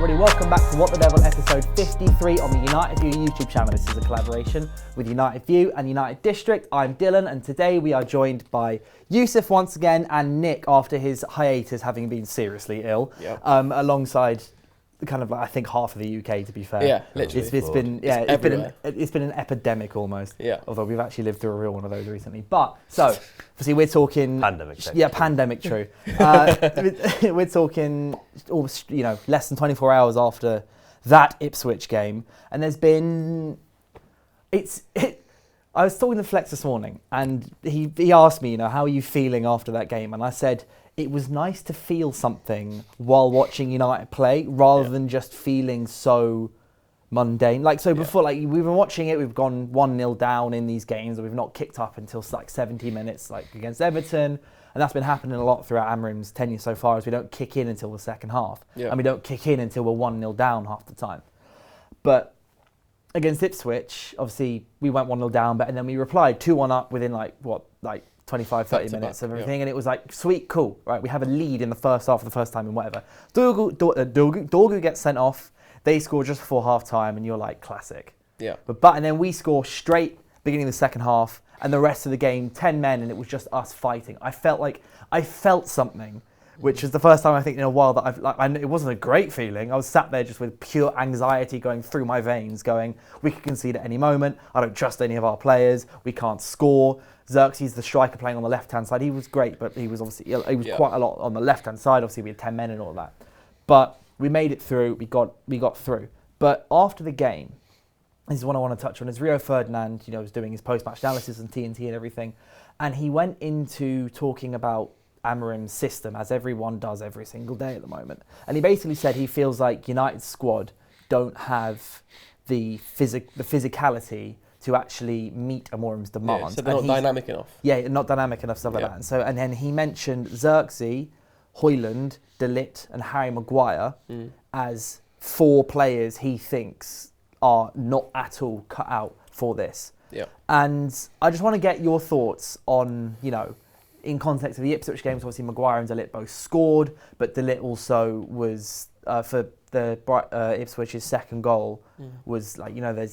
everybody, welcome back to What the Devil episode 53 on the United View YouTube channel. This is a collaboration with United View and United District. I'm Dylan and today we are joined by Yusuf once again and Nick after his hiatus having been seriously ill, alongside kind of, I think, half of the UK, to be fair. Yeah, literally. It's been an epidemic almost. Yeah. Although we've actually lived through a real one of those recently. But, so, obviously we're talking... Pandemic. Yeah, pandemic, true. We're talking almost, less than 24 hours after that Ipswich game. And there's been... I was talking to Flex this morning and he asked me, how are you feeling after that game? And I said... It was nice to feel something while watching United play rather than just feeling so mundane. Before, we've been watching it, we've gone 1-0 down in these games and we've not kicked up until 70 minutes against Everton. And that's been happening a lot throughout Amorim's tenure so far as we don't kick in until the second half. Yeah. And we don't kick in until we're 1-0 down half the time. But against Ipswich, obviously we went 1-0 down, and then we replied 2-1 up within 25, 30 minutes of everything, and it was sweet, cool, right? We have a lead in the first half for the first time in whatever. Dogu gets sent off, they score just before half time, and you're like, classic. Yeah. And then we score straight beginning of the second half, and the rest of the game, 10 men, and it was just us fighting. I felt something, which is the first time I think in a while that it wasn't a great feeling. I was sat there just with pure anxiety going through my veins, going, we could concede at any moment. I don't trust any of our players. We can't score. Xerxes, the striker playing on the left-hand side, he was great, but he was quite a lot on the left-hand side. Obviously, we had 10 men and all that. But we made it through. We got through. But after the game, this is what I want to touch on, is Rio Ferdinand, was doing his post-match analysis on TNT and everything. And he went into talking about Amorim's system, as everyone does every single day at the moment. And he basically said he feels like United's squad don't have the physicality to actually meet Amorim's demands. So they're not dynamic enough. Yeah, not dynamic enough, stuff like that. And then he mentioned Xerxes, Hojlund, Ligt and Harry Maguire as 4 players he thinks are not at all cut out for this. Yeah. And I just want to get your thoughts on, in context of the Ipswich games, obviously Maguire and Ligt both scored, but Ligt also was, for the Ipswich's second goal, was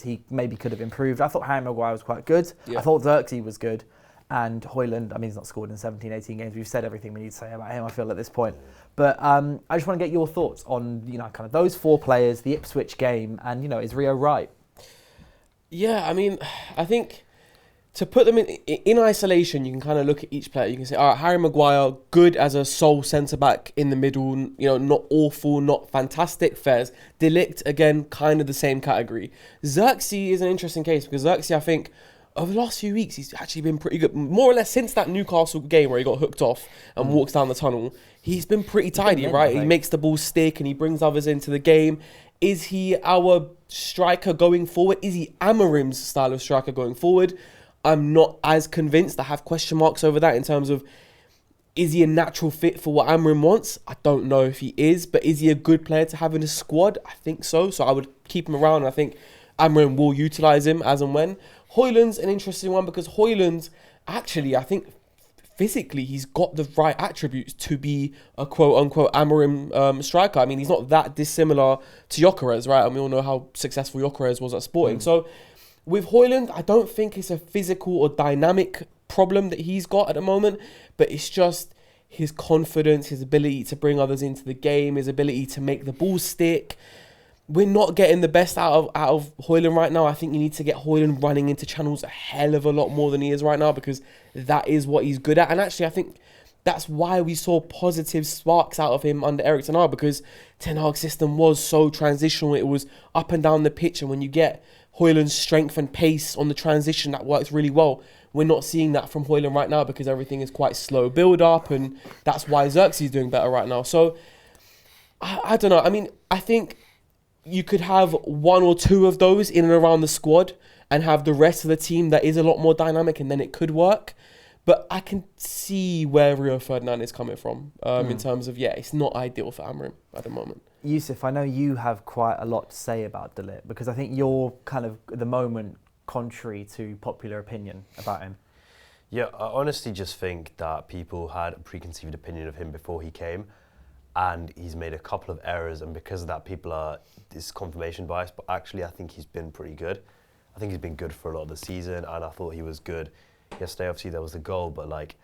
he maybe could have improved. I thought Harry Maguire was quite good. Yeah. I thought Xerxes was good. And Hojlund, he's not scored in 17, 18 games. We've said everything we need to say about him, I feel, at this point. But I just want to get your thoughts on, kind of those 4 players, the Ipswich game, and, is Rio right? Yeah, I think to put them in isolation, you can kind of look at each player. You can say, all right, Harry Maguire, good as a sole centre-back in the middle, not awful, not fantastic, fairs. Ligt, again, kind of the same category. Xerxes is an interesting case because Xerxes, I think, over the last few weeks, he's actually been pretty good. More or less since that Newcastle game where he got hooked off and walks down the tunnel, he's been pretty tidy, right? He makes the ball stick and he brings others into the game. Is he our striker going forward? Is he Amorim's style of striker going forward? I'm not as convinced. I have question marks over that in terms of, is he a natural fit for what Amorim wants? I don't know if he is, but is he a good player to have in a squad? I think so. So I would keep him around. I think Amorim will utilise him as and when. Hojlund's an interesting one because Hojlund, actually, I think physically he's got the right attributes to be a quote-unquote Amorim striker. He's not that dissimilar to Gyökeres, right? And we all know how successful Gyökeres was at Sporting. So with Hojlund, I don't think it's a physical or dynamic problem that he's got at the moment, but it's just his confidence, his ability to bring others into the game, his ability to make the ball stick. We're not getting the best out of Hojlund right now. I think you need to get Hojlund running into channels a hell of a lot more than he is right now because that is what he's good at. And actually, I think that's why we saw positive sparks out of him under Erik Ten Hag because Ten Hag's system was so transitional. It was up and down the pitch. And when you get Hojlund's strength and pace on the transition, that works really well. We're not seeing that from Hojlund right now because everything is quite slow build-up. And that's why Xerxes is doing better right now. So, I don't know. I think you could have 1 or 2 of those in and around the squad and have the rest of the team that is a lot more dynamic and then it could work. But I can see where Rio Ferdinand is coming from in terms of, it's not ideal for Amorim at the moment. Yusuf, I know you have quite a lot to say about Ligt because I think you're kind of, at the moment, contrary to popular opinion about him. Yeah, I honestly just think that people had a preconceived opinion of him before he came. and he's made a couple of errors, and because of that, this confirmation bias. But actually, I think he's been pretty good. I think he's been good for a lot of the season, and I thought he was good yesterday. Obviously, there was the goal, but like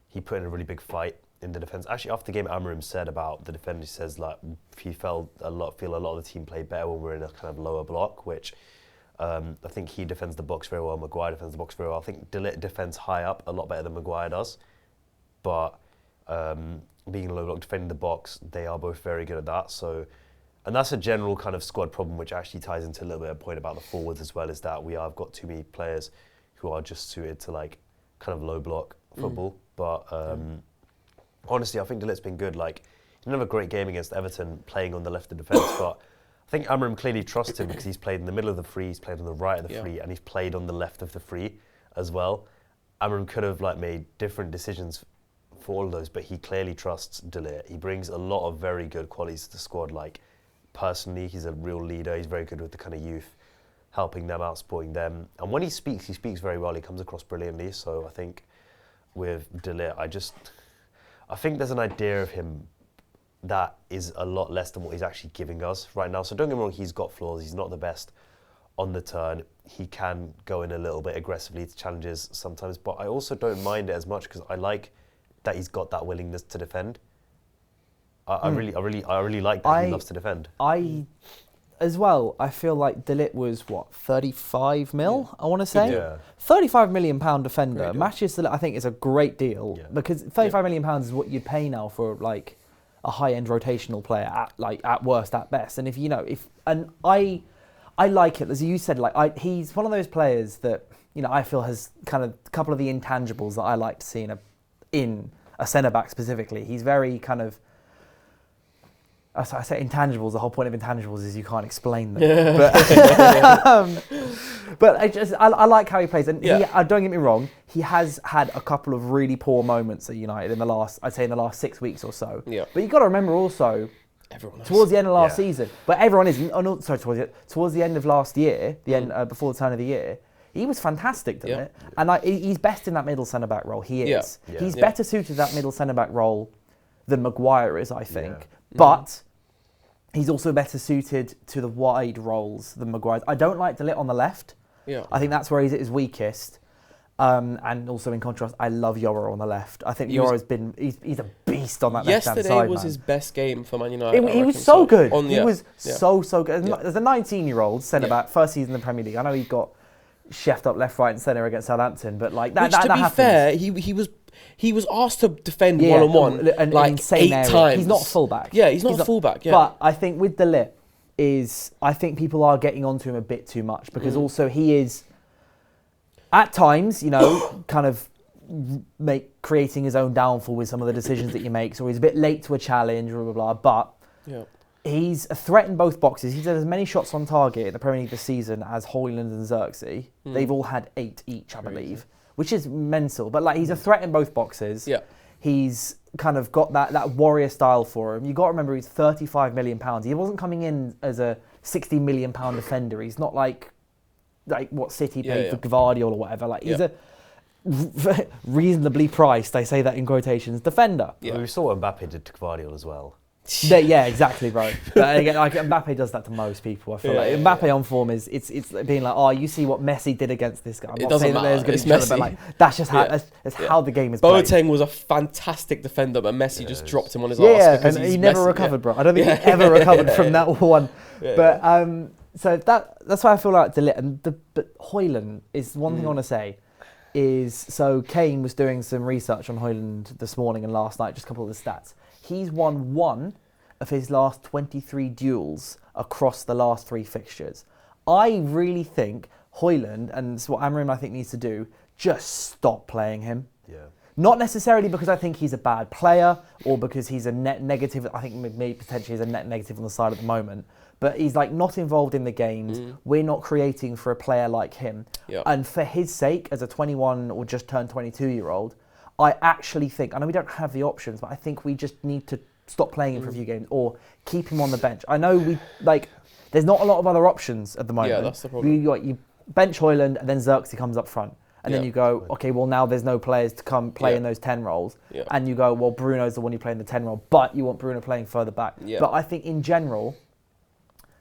he put in a really big fight in the defence. Actually, after the game, Amorim said about the defender, he says like he feel a lot of the team played better when we're in a kind of lower block, which I think he defends the box very well. Maguire defends the box very well. I think De Ligt defends high up a lot better than Maguire does, but being in a low block, defending the box, they are both very good at that. So, and that's a general kind of squad problem, which actually ties into a little bit of a point about the forwards as well, is that we have got too many players who are just suited to like kind of low block football. But honestly, I think De Ligt's been good. Like, he didn't have a great game against Everton playing on the left of defence, but I think Amorim clearly trusts him because he's played in the middle of the free, he's played on the right of the free, and he's played on the left of the free as well. Amorim could have like made different decisions for all of those, but he clearly trusts De Ligt. He brings a lot of very good qualities to the squad. Like, personally, he's a real leader. He's very good with the kind of youth, helping them out, supporting them. And when he speaks very well. He comes across brilliantly. So I think with De Ligt, I think there's an idea of him that is a lot less than what he's actually giving us right now. So don't get me wrong, he's got flaws. He's not the best on the turn. He can go in a little bit aggressively to challenges sometimes, but I also don't mind it as much because I like that he's got that willingness to defend. I really like that he loves to defend. As well, I feel like De Ligt was, 35 mil, I want to say? Yeah. £35 million defender. Great deal. Matches De Ligt, I think, is a great deal because £35 million is what you'd pay now for like a high-end rotational player at worst, at best. And I like it, as you said, he's one of those players that, I feel has kind of a couple of the intangibles that I like to see in a centre-back specifically. He's very kind of, I say intangibles, the whole point of intangibles is you can't explain them. But I like how he plays. And don't get me wrong, he has had a couple of really poor moments at United in the last 6 weeks or so. Yeah. But you've got to remember also, towards the end of last season, but everyone isn't, towards the end of last year, before the turn of the year, he was fantastic, didn't it? And he's best in that middle centre-back role. He is. Yeah. He's better suited to that middle centre-back role than Maguire is, I think. Yeah. But he's also better suited to the wide roles than Maguire. I don't like De Ligt on the left. Yeah. I think that's where he's at his weakest. And also in contrast, I love Yoro on the left. I think Yoro's he's a beast on that left-hand side. Yesterday was his best game for Man United. He was so good. He was so good. Yeah. As a 19-year-old centre-back, first season in the Premier League, I know he got chefed up left, right and centre against Southampton, but like that happens. To be fair, he was asked to defend one-on-one like 8 times. He's not a fullback. Yeah, he's not a fullback. Yeah. But I think with De Ligt I think people are getting onto him a bit too much because also he is at times, kind of creating his own downfall with some of the decisions that he makes, or he's a bit late to a challenge, blah blah blah. But he's a threat in both boxes. He's had as many shots on target in the Premier League this season as Hojlund and Xerxes. They've all had 8 each, I believe, which is mental. But he's a threat in both boxes. Yeah. He's kind of got that warrior style for him. You've got to remember he's £35 million. He wasn't coming in as a £60 million defender. He's not like what City paid for Gvardiol or whatever. He's a reasonably priced, I say that in quotations, defender. Yeah. We saw what Mbappe did to Gvardiol as well. Yeah, exactly, bro. But again, Mbappe does that to most people. I feel Mbappe on form is it's being like, oh, you see what Messi did against this guy. I'm not saying that they're as good as each other, but that's just how that's how the game is played. Boateng was a fantastic defender, but Messi just dropped him on his arse because and he never recovered, bro. I don't think he ever recovered from that one. But so that's why I feel like De Ligt but Hojlund is one thing I want to say. So Keane was doing some research on Hojlund this morning and last night, just a couple of the stats. He's won 1 of his last 23 duels across the last 3 fixtures. I really think Hojlund, and it's what Amorim I think needs to do, just stop playing him. Yeah. Not necessarily because I think he's a bad player or because he's a net negative. I think maybe potentially he's a net negative on the side at the moment. But he's not involved in the games. We're not creating for a player like him. Yep. And for his sake, as a 21 or just turned 22-year-old, I actually think, I know we don't have the options, but I think we just need to stop playing him for a few games or keep him on the bench. I know there's not a lot of other options at the moment. Yeah, that's the problem. You bench Hojlund and then Xerxes comes up front. And then you go, okay, well, now there's no players to come play in those 10 roles. Yeah. And you go, well, Bruno's the one you play in the 10 role, but you want Bruno playing further back. Yeah. But I think in general,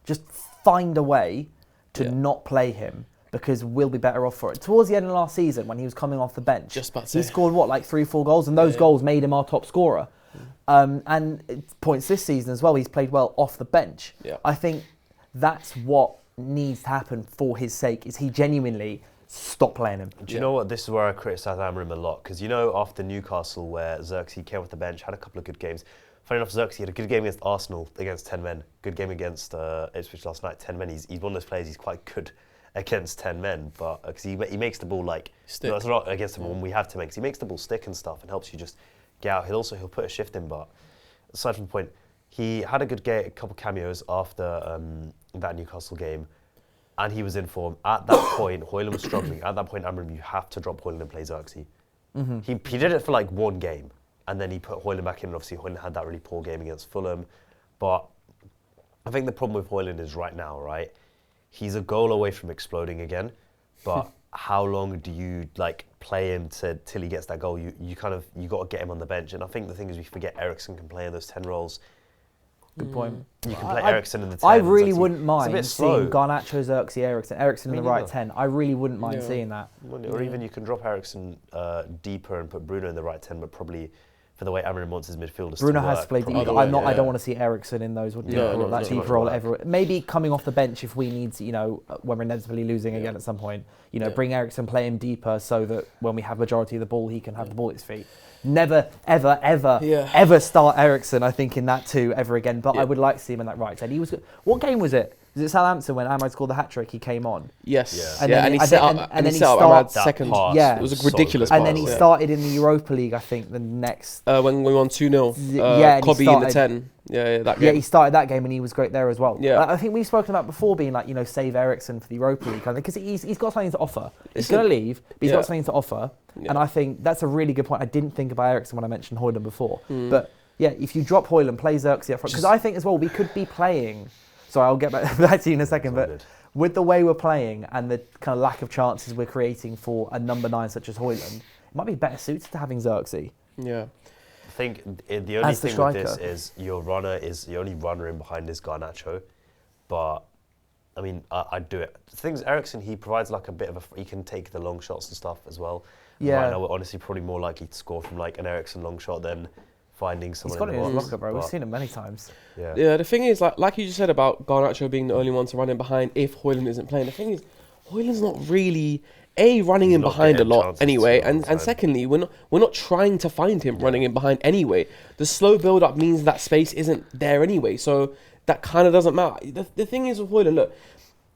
just find a way to not play him, because we'll be better off for it. Towards the end of last season, when he was coming off the bench, Just about to he say. scored, like 3-4 goals? And those goals made him our top scorer. And points this season as well, he's played well off the bench. Yeah. I think that's what needs to happen for his sake, is he genuinely stop playing him. Do you know what? This is where I criticise Amorim a lot, because after Newcastle, where Xerxes came off the bench, had a couple of good games. Funny enough, Xerxes had a good game against Arsenal against 10 men. Good game against Ipswich last night, 10 men. He's one of those players. He's quite good against 10 men, but because he makes the ball stick. It's not against him when we have to make. He makes the ball stick and stuff and helps you just get out. He'll put a shift in, but aside from the point, he had a good game, a couple cameos after that Newcastle game. And he was in form. At that point, Hojlund was struggling. At that point, Amorim, you have to drop Hojlund and play Xerxes. Mm-hmm. He did it for one game, and then he put Hojlund back in, and obviously Hojlund had that really poor game against Fulham. But I think the problem with Hojlund is right now, right? He's a goal away from exploding again, but how long do you play him till he gets that goal? You got to get him on the bench. And I think the thing is, we forget Eriksen can play in those 10 roles. Good point. You can play Eriksen in the 10. I really wouldn't mind slow. seeing Garnacho, Xerxes, Eriksen in the right 10. I really wouldn't mind seeing that. Or even you can drop Eriksen deeper and put Bruno in the right 10, but probably for the way Amorim wants his midfielders Bruno to work, has to play deeper. I don't want to see Eriksen in those deeper role ever. Maybe coming off the bench if we need to, when we're inevitably losing again at some point, bring Eriksen, play him deeper so that when we have majority of the ball, he can have the ball at his feet. Never, ever start Eriksen, I think, in that 2 ever again. But I would like to see him in that right 10. He was good. What game was it? Was it Southampton when Ahmad scored the hat-trick? He came on. Yes. And he set up Ahmad's second. Yeah. It was a ridiculous And pass. then he started in the Europa League, I think, the next... when we won 2-0. Cobby in the 10. That game. Yeah, he started that game and he was great there as well. Yeah. I think we've spoken about before being save Eriksen for the Europa League, because he's got something to offer. He's going to leave, but he's got something to offer. Yeah. And I think that's a really good point. I didn't think about Eriksen when I mentioned Hojlund before. But yeah, if you drop Hojlund, play Xerxes up front. Because I think as well, we could be playing... Sorry, I'll get back to you in a second. But with the way we're playing and the kind of lack of chances we're creating for a number 9 such as Hojlund, it might be better suited to having Xerxes. Yeah. I think the only thing with this is your only runner in behind is Garnacho. But, I mean, I'd do it. The thing is, Eriksen, he provides a bit of he can take the long shots and stuff as well. Yeah. Right now, we're honestly probably more likely to score from an Eriksen long shot than finding someone. He's got in it the in box. his locker, bro. We've seen him many times. Yeah. The thing is, like you just said about Garnacho being the only one to run in behind if Hojlund isn't playing. The thing is, Hojlund's not really running in behind a lot anyway, and secondly, we're not trying to find him running in behind anyway. The slow build up means that space isn't there anyway, so that kind of doesn't matter. The thing is with Hojlund, look,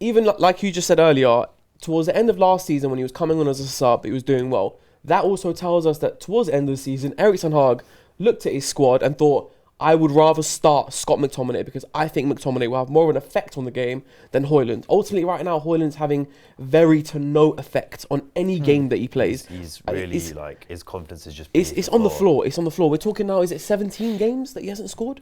even like you just said earlier, towards the end of last season when he was coming on as a sub, he was doing well. That also tells us that towards the end of the season, Erik ten Hag looked at his squad and thought, I would rather start Scott McTominay because I think McTominay will have more of an effect on the game than Hojlund. Ultimately, right now, Hojlund's having very to no effect on any game that he plays. He's really his confidence is just. It's on the floor. It's on the floor. We're talking now. Is it 17 games that he hasn't scored?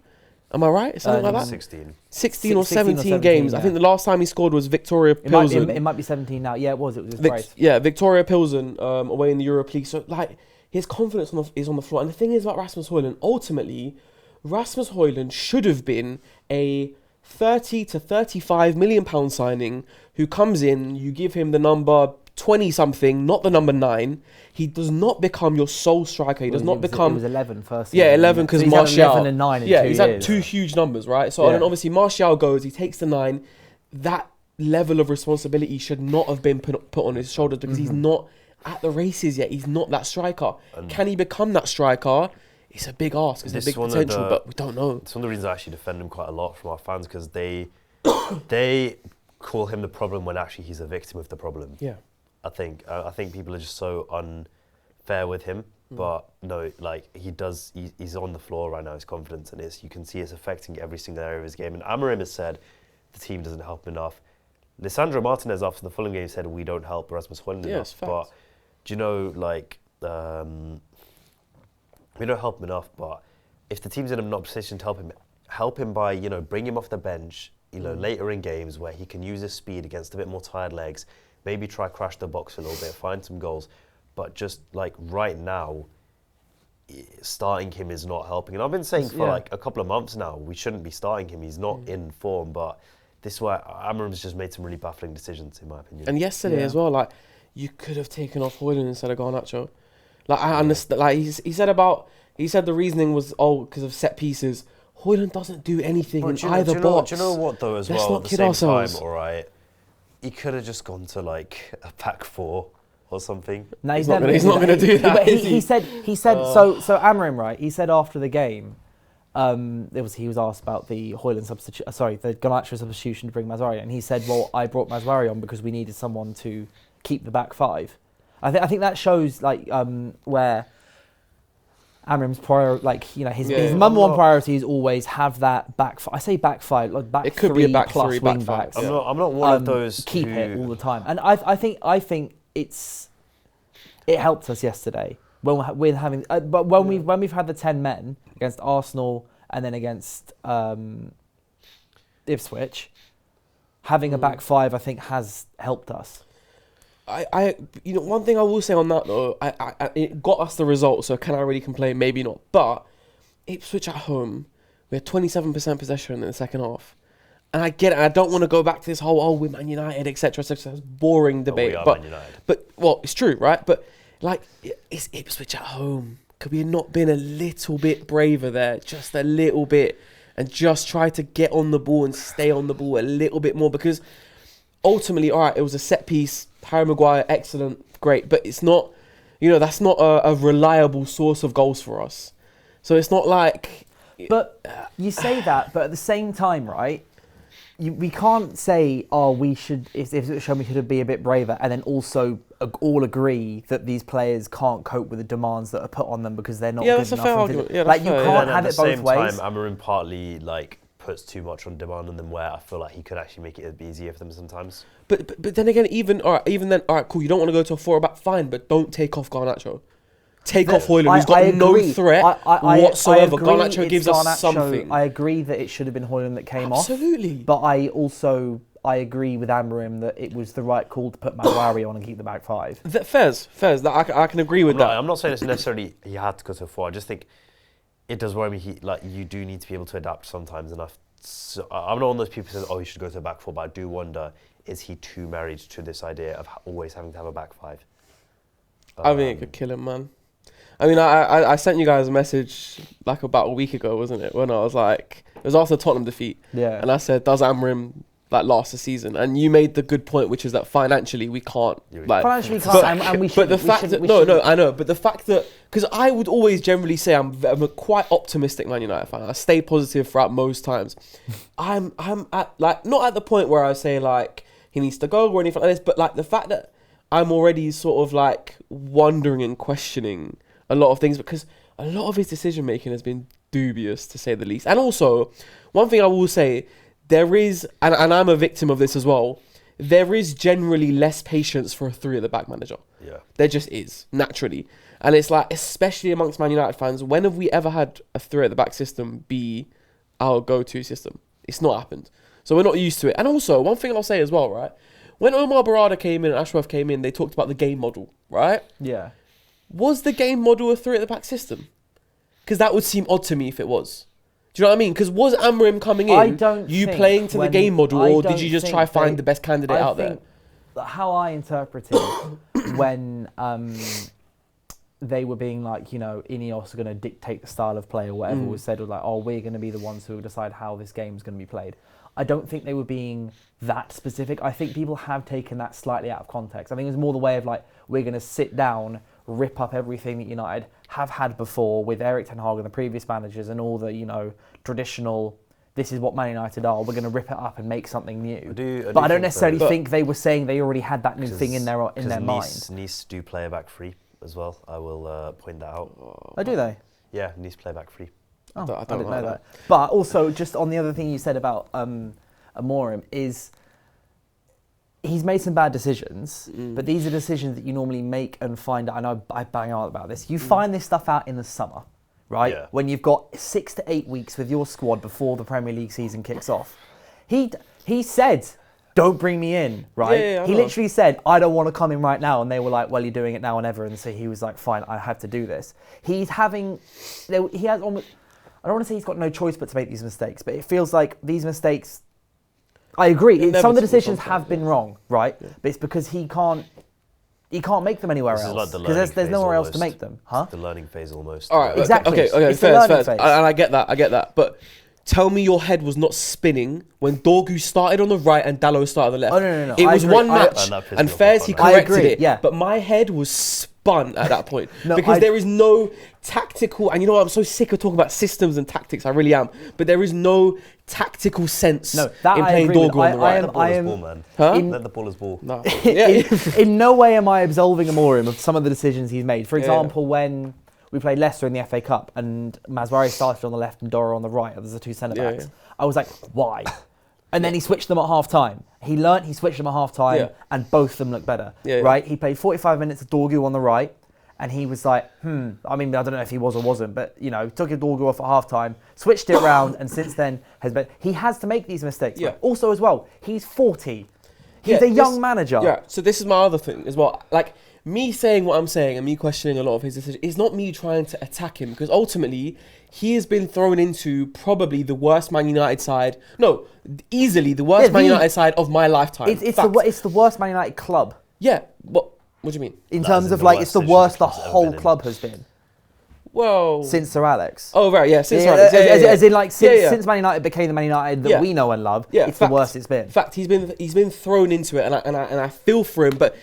Am I right? Something like that. 16 or 17 games. Yeah. I think the last time he scored was Victoria Pilsen. It might be 17 now. Yeah, it was. It was his price. Yeah, Victoria Pilsen away in the Europa League. So his confidence is on the floor. And the thing is about Rasmus Hojlund, ultimately, Rasmus Hojlund should have been a 30 to 35 million pound signing who comes in, you give him the number 20 something, not the number 9. He does not become your sole striker. He does not become. It was 11 first. Yeah, 11 because Martial. 11 and 9 in 2 years. He's had 2 huge numbers, right? So then obviously Martial goes, he takes the 9. That level of responsibility should not have been put on his shoulders because he's not at the races yet. He's not that striker. Can he become that striker? It's a big ask. It's a big potential, but we don't know. It's one of the reasons I actually defend him quite a lot from our fans because they call him the problem when actually he's a victim of the problem. Yeah. I think people are just so unfair with him, but no, he's on the floor right now. His confidence and you can see it's affecting every single area of his game. And Amorim has said the team doesn't help him enough. Lisandro Martinez after the Fulham game said we don't help Rasmus Hojlund enough. But do you know we don't help him enough. But if the team's in a not position to help him by bring him off the bench, later in games where he can use his speed against a bit more tired legs, maybe try crash the box a little bit, find some goals. But just like right now, starting him is not helping. And I've been saying for like a couple of months now, we shouldn't be starting him. He's not in form, but this is where Amorim's just made some really baffling decisions, in my opinion. And yesterday as well, like, you could have taken off Hojlund instead of Garnacho. Like, I understand. Like, he said the reasoning was, because of set pieces. Hojlund doesn't do anything in either box. Do you know what, though, as Let's well, not at the kid same ourselves. time, all right, he could have just gone to, like, a back four or something. No, he's not going to do that. But he said. So Amorim, right? He said after the game, he was asked about the Hojlund the Garnacho substitution to bring Mazzari, and he said, "Well, I brought Mazzari on because we needed someone to keep the back five." I think that shows like where Amorim's his number one priority is always have that back. I say back five, like back. It could three be a back plus three, wing back five. backs. I'm not one of those. Keep it all the time, and I think it helped us yesterday when we're having. But when we've had the 10 men against Arsenal and then against Ipswich, having a back five I think has helped us. One thing I will say on that though, it got us the result, so can I really complain? Maybe not. But Ipswich at home, we had 27% possession in the second half. And I get it, I don't want to go back to this whole, we're Man United, etc. It's boring debate. We are but, Man United. But, it's true, right? But, like, it's Ipswich at home. Could we have not been a little bit braver there? Just a little bit. And just try to get on the ball and stay on the ball a little bit more. Because ultimately, all right, it was a set piece. Harry Maguire, excellent, great. But it's not, that's not a reliable source of goals for us. So it's not like... But you say that, but at the same time, right, we can't say, we should, if it showed we should be a bit braver, and then also all agree that these players can't cope with the demands that are put on them because they're not good enough. That's a fair argument. You can't have it both ways. At the same time, Amorim partly puts too much on demand on them, where I feel like he could actually make it a bit easier for them sometimes. But then again, even then, all right, cool. You don't want to go to a 4-back, fine, but don't take off Garnacho. Take off Hojlund, who's got no threat whatsoever. Garnacho gives us something. I agree that it should have been Hojlund that came off. Absolutely. But I agree with Amorim that it was the right call to put Maguire on and keep the back five. Fairs. I can agree with that. I'm not saying it's necessarily he had to go to a 4. I just think it does worry me. You do need to be able to adapt sometimes. And I'm not one of those people who says, you should go to a back 4. But I do wonder, is he too married to this idea of always having to have a back 5? I think it could kill him, man. I mean, I sent you guys a message like about a week ago, wasn't it? When I was like, it was after the Tottenham defeat. Yeah. And I said, does Amorim last the season? And you made the good point, which is that financially we can't. Financially we can't, and we should. But the fact that I know. But the fact that, because I would always generally say I'm a quite optimistic Man United fan. I stay positive throughout most times. I'm at not at the point where I say he needs to go or anything like this, but the fact that I'm already sort of wondering and questioning a lot of things, because a lot of his decision making has been dubious, to say the least. And also, one thing I will say, there is, and I'm a victim of this as well, there is generally less patience for a 3 at the back manager. Yeah. There just is, naturally. And it's especially amongst Man United fans, when have we ever had a 3 at the back system be our go-to system? It's not happened. So we're not used to it. And also, one thing I'll say as well, right? When Omar Barada came in and Ashworth came in, they talked about the game model, right? Yeah. Was the game model a 3 at the back system? Because that would seem odd to me if it was. Do you know what I mean? Because was Amorim coming in, playing to the game model, or did you just try to find the best candidate out there? How I interpreted when they were being Ineos are going to dictate the style of play or whatever was said, was we're going to be the ones who will decide how this game is going to be played. I don't think they were being that specific. I think people have taken that slightly out of context. I think it was more the way of we're going to sit down, rip up everything that United have had before with Erik ten Hag and the previous managers and all the traditional, this is what Man United are, we're going to rip it up and make something new. But I don't necessarily think they were saying they already had that new thing in their mind. Nice do play a back 3 as well. I will point that out. Oh, do they? Yeah, Nice play back 3. Oh, I didn't know that. But also, just on the other thing you said about Amorim is, he's made some bad decisions, but these are decisions that you normally make and find out. I know I bang out about this. You find this stuff out in the summer, right? Yeah. When you've got 6 to 8 weeks with your squad before the Premier League season kicks off. he said, "Don't bring me in," right? Yeah, he literally said, "I don't want to come in right now," and they were like, "Well, you're doing it now or never," and so he was like, "Fine, I have to do this." He has almost. I don't want to say he's got no choice but to make these mistakes, but it feels like these mistakes. I agree. Some of the decisions have been wrong, right? Yeah. But it's because he can't make them anywhere else. Because there's nowhere else to make them. Huh? It's the learning phase almost. All right. Exactly. Okay. It's fair. phase. And I get that. But tell me your head was not spinning when Dogu started on the right and Dalot started on the left. Oh, no. It was one match. And Fairs, he corrected it. Yeah. But my head was spun at that point. Because there is no tactical, and you know what, I'm so sick of talking about systems and tactics, I really am. But there is no tactical sense in playing Dogu on the right. Let the ball as ball. No. In no way am I absolving Amorim of some of the decisions he's made. For example, when we played Leicester in the FA Cup and Maswari started on the left and Dora on the right, there's the two centre-backs. I was like, why? And then he switched them at half-time. He switched them at half-time and both of them looked better, right? He played 45 minutes of Dogu on the right and he was like, I mean, I don't know if he was or wasn't, but, you know, took Dogu off at half-time, switched it around and since then he has to make these mistakes. Yeah. Also as well, he's 40. He's a young manager. Yeah, so this is my other thing as well. Like, me saying what I'm saying and me questioning a lot of his decisions is not me trying to attack him, because ultimately he has been thrown into probably the worst Man United side. No, easily the worst Man United side of my lifetime. It's the worst Man United club. Yeah, what do you mean? In terms of like, it's the worst the whole club has been. Well, since Sir Alex. Oh right, yeah, since Sir Alex. As in like since Man United became the Man United that we know and love. Yeah, it's the worst it's been. In fact, he's been thrown into it, and I feel for him, but.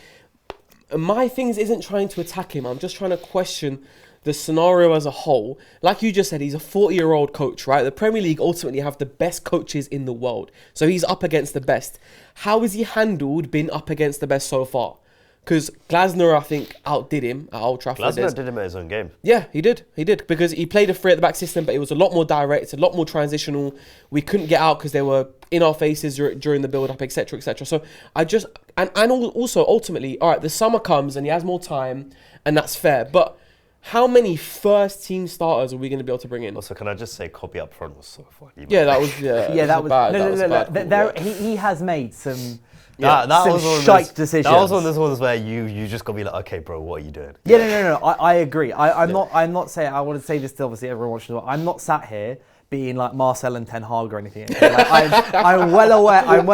My things isn't trying to attack him. I'm just trying to question the scenario as a whole. Like you just said, he's a 40-year-old coach, right? The Premier League ultimately have the best coaches in the world. So he's up against the best. How has he handled being up against the best so far? Because Glasner, I think, outdid him at Old Trafford. Glasner did him at his own game. Yeah, he did. Because he played a three at the back system, but it was a lot more direct, a lot more transitional. We couldn't get out because they were in our faces during the build-up, etc., etc. So I just... And also, ultimately, all right, the summer comes and he has more time, and that's fair. But how many first-team starters are we going to be able to bring in? Also, can I just say, Copy up front was so funny. Yeah, that was... Yeah, that was bad. He has made some... That was shite decisions. That was one of those ones where you just got to be like, okay, bro, what are you doing? Yeah, no. I agree. I'm not saying. I want to say this to obviously everyone watching. I'm not sat here being like Marcel and Ten Hag or anything. Like, I'm well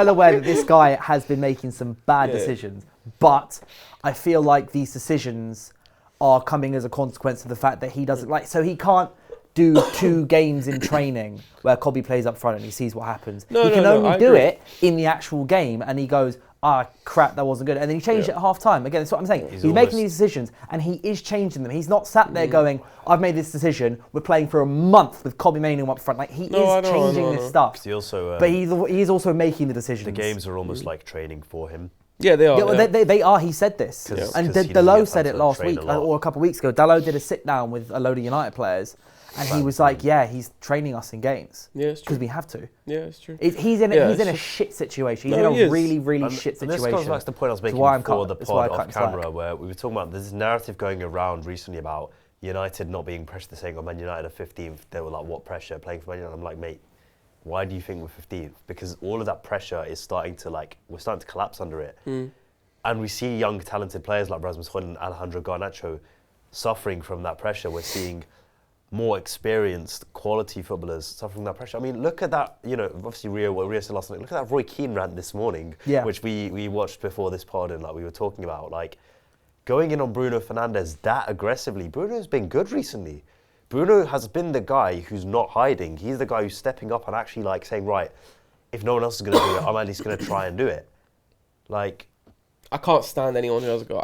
aware that this guy has been making some bad decisions, but I feel like these decisions are coming as a consequence of the fact that he doesn't like. So he can't do 2 games in training where Cobby plays up front and he sees what happens. He can only do it in the actual game and he goes, crap, that wasn't good. And then he changed it at half time. Again, that's what I'm saying. He's making these decisions and he is changing them. He's not sat there going, I've made this decision, we're playing for a month with Cobby Mainoo up front. Like, he is changing this stuff. He also, but he's also making the decisions. The games are almost like training for him. Yeah, they are. Yeah, well, they are. He said this. And Dalot said it last week or a couple of weeks ago. Dalot did a sit down with a load of United players. And he was like, he's training us in games. Yeah, it's true. Because we have to. Yeah, it's true. He's in a shit situation. He's in a really, really shit situation. And this goes back to the point I was making before the pod off camera, where we were talking about this narrative going around recently about United not being pressured. They're saying, Man United are 15th. They were like, what pressure? Playing for Man United. I'm like, mate, why do you think we're 15th? Because all of that pressure is starting to we're starting to collapse under it. And we see young, talented players like Rasmus Hojlund and Alejandro Garnacho suffering from that pressure. We're seeing more experienced, quality footballers suffering that pressure. I mean, look at that, obviously Rio said last night, look at that Roy Keane rant this morning, which we watched before this pod and we were talking about, going in on Bruno Fernandez that aggressively. Bruno's been good recently. Bruno has been the guy who's not hiding. He's the guy who's stepping up and actually saying, right, if no one else is going to do it, I'm at least going to try and do it. I can't stand anyone who doesn't go.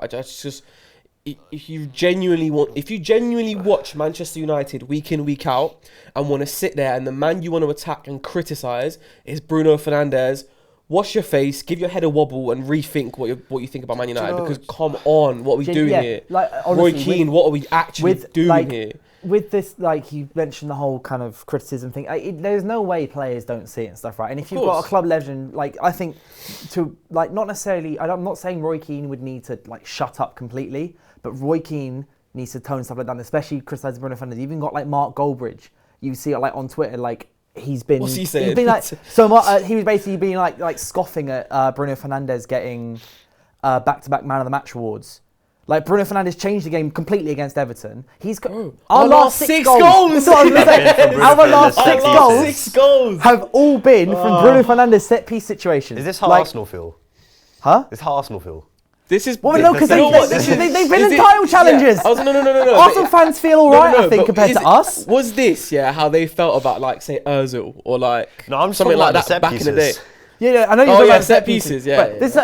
If you genuinely watch Manchester United week in, week out and want to sit there and the man you want to attack and criticise is Bruno Fernandez, wash your face, give your head a wobble and rethink what you think about Man United. Because come on, what are we doing here? Honestly, Roy Keane, what are we actually doing here? With this, you mentioned the whole kind of criticism thing. There's no way players don't see it and stuff, right? And if you've got a club legend, I think not necessarily. I'm not saying Roy Keane would need to shut up completely, but Roy Keane needs to tone stuff down, especially criticising Bruno Fernandes. You even got Mark Goldbridge. You see it on Twitter, he's been. What's he saying? He's been like he was basically being like scoffing at Bruno Fernandez getting back-to-back Man of the Match awards. Like, Bruno Fernandez changed the game completely against Everton. He's got our last 6 goals. That's what I was going to say. Our last 6 goals have all been from Bruno Fernandez set piece situations. Is this how Arsenal feel? Huh? This is how Arsenal feel. This is no, because they've been in title challenges. Yeah. No. Arsenal fans feel alright, I think, compared to us. Was this how they felt about, like, say, Ozil or like something like that back in the day? Yeah, I know you're talking about set pieces. But this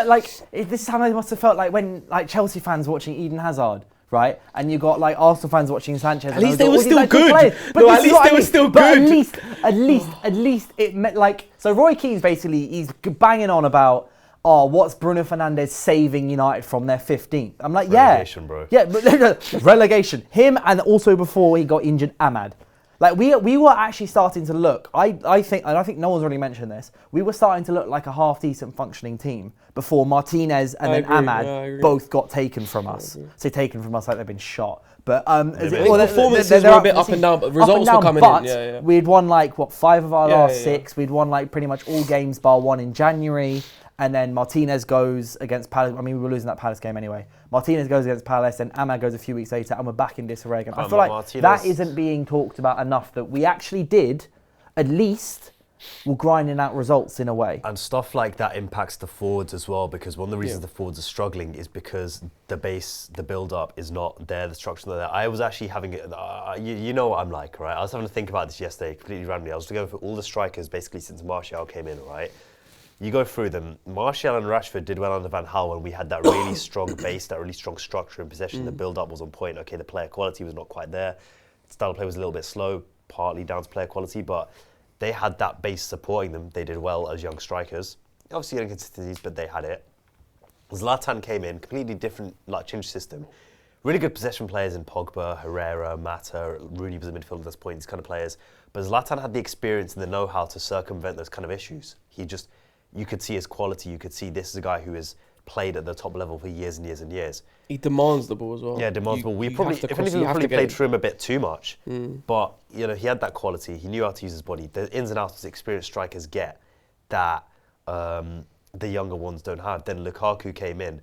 is how they must have felt like when like Chelsea fans watching Eden Hazard, right? And you got like Arsenal fans watching Sanchez. At least they were still good. At least they were still good. At least it meant like so. Roy Keane's basically he's banging on about what's Bruno Fernandez saving United from their 15th? I'm like relegation, bro. Yeah, but relegation. Him and also before he got injured, Ahmad. Like we were actually starting to look. I think no one's really mentioned this. We were starting to look like a half decent functioning team before Martinez and Ahmad both got taken from us. Say taken from us like they've been shot. But performances were a bit up and down, but results were coming in. Yeah. We'd won like 5 of our last 6. We'd won like pretty much all games bar 1 in January. And then Martinez goes against Palace. I mean, we were losing that Palace game anyway. Martinez goes against Palace, and Ahmad goes a few weeks later, and we're back in disarray again. I feel like that isn't being talked about enough, that we actually did, at least, we're grinding out results in a way. And stuff like that impacts the forwards as well, because one of the reasons the forwards are struggling is because the base, the build-up is not there, the structure's not there. I was actually having, you know what I'm like, right? I was having to think about this yesterday, completely randomly. I was going for all the strikers basically since Martial came in, right? You go through them. Martial and Rashford did well under Van Gaal when we had that really strong base, that really strong structure and possession. The build-up was on point. Okay, the player quality was not quite there. The style of play was a little bit slow, partly down to player quality, but they had that base supporting them. They did well as young strikers. Obviously inconsistencies, but they had it. Zlatan came in, completely different, like, change system. Really good possession players in Pogba, Herrera, Mata, Rooney was a midfielder at this point, these kind of players. But Zlatan had the experience and the know-how to circumvent those kind of issues. You could see his quality. You could see this is a guy who has played at the top level for years and years and years. He demands the ball as well. Yeah, demands the ball. We probably played through him a bit too much. But he had that quality. He knew how to use his body. The ins and outs experienced strikers get that the younger ones don't have. Then Lukaku came in.